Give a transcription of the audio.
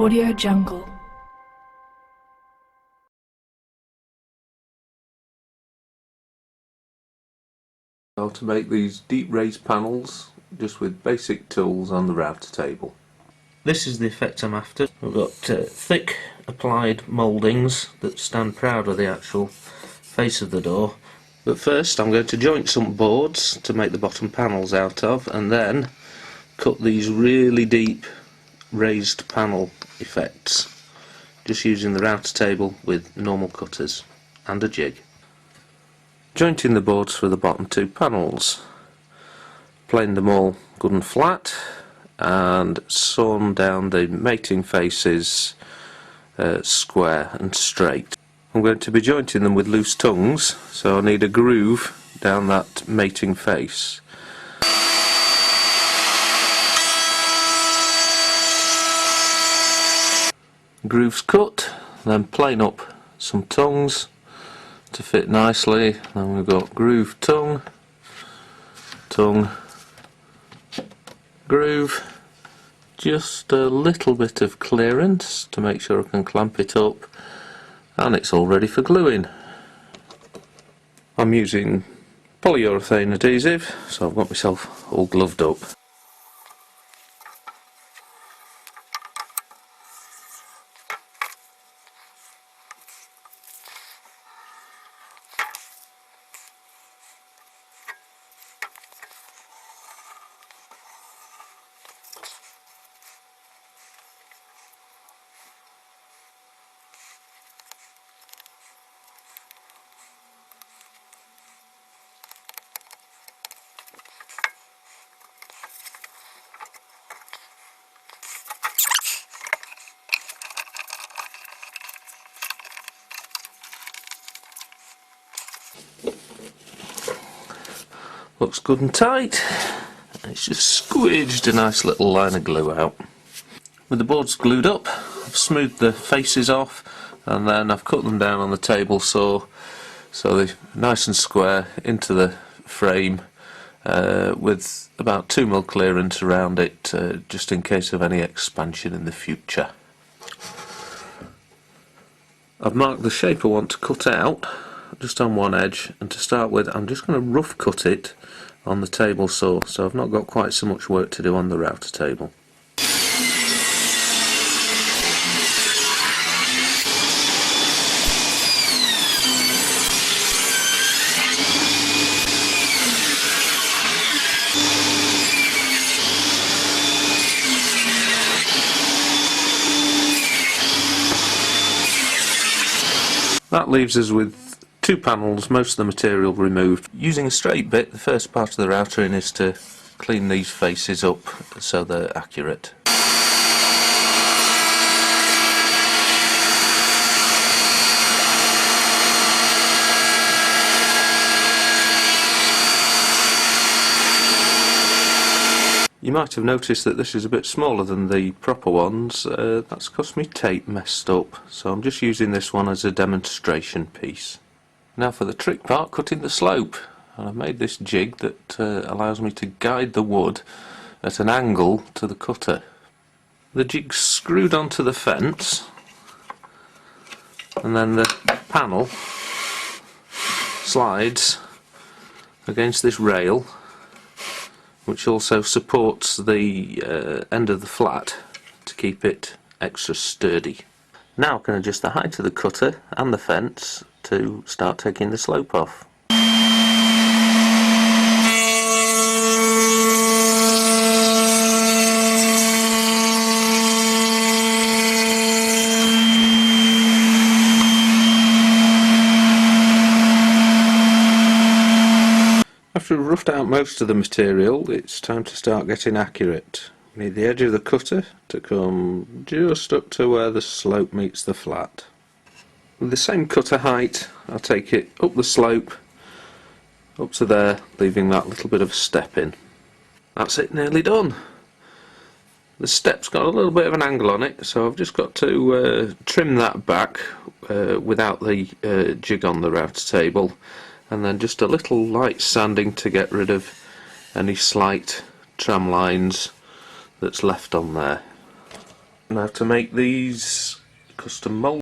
Audio Jungle. How to make these deep raised panels just with basic tools on the router table. This is the effect I'm after. I've got thick applied mouldings that stand proud of the actual face of the door. But first I'm going to joint some boards to make the bottom panels out of, and then cut these really deep raised panel effects just using the router table with normal cutters and a jig. Jointing the boards for the bottom two panels, planed them all good and flat and sawn down the mating faces square and straight. I'm going to be jointing them with loose tongues, so I need a groove down that mating face. Grooves cut, then plane up some tongues to fit nicely. Then we've got groove, tongue, tongue, groove, just a little bit of clearance to make sure I can clamp it up, and it's all ready for gluing. I'm using polyurethane adhesive, so I've got myself all gloved up. Looks good and tight. It's just squidged a nice little line of glue out. With the boards glued up, I've smoothed the faces off, and then I've cut them down on the table saw so they're nice and square into the frame, with about 2mm clearance around it, just in case of any expansion in the future. I've marked the shape I want to cut out just on one edge, and to start with I'm just going to rough cut it on the table saw, so I've not got quite so much work to do on the router table. That leaves us with two panels, most of the material removed. Using a straight bit, the first part of the routering is to clean these faces up so they're accurate. You might have noticed that this is a bit smaller than the proper ones. That's because my tape messed up, so I'm just using this one as a demonstration piece. Now for the trick part, cutting the slope. And I've made this jig that allows me to guide the wood at an angle to the cutter. The jig's screwed onto the fence, and then the panel slides against this rail, which also supports the end of the flat to keep it extra sturdy. Now I can adjust the height of the cutter and the fence to start taking the slope off. After we've roughed out most of the material, it's time to start getting accurate. We need the edge of the cutter to come just up to where the slope meets the flat. With the same cutter height, I'll take it up the slope, up to there, leaving that little bit of step in. That's it, nearly done. The step's got a little bit of an angle on it, so I've just got to trim that back without the jig on the router table, and then just a little light sanding to get rid of any slight tram lines that's left on there. Now to make these custom mould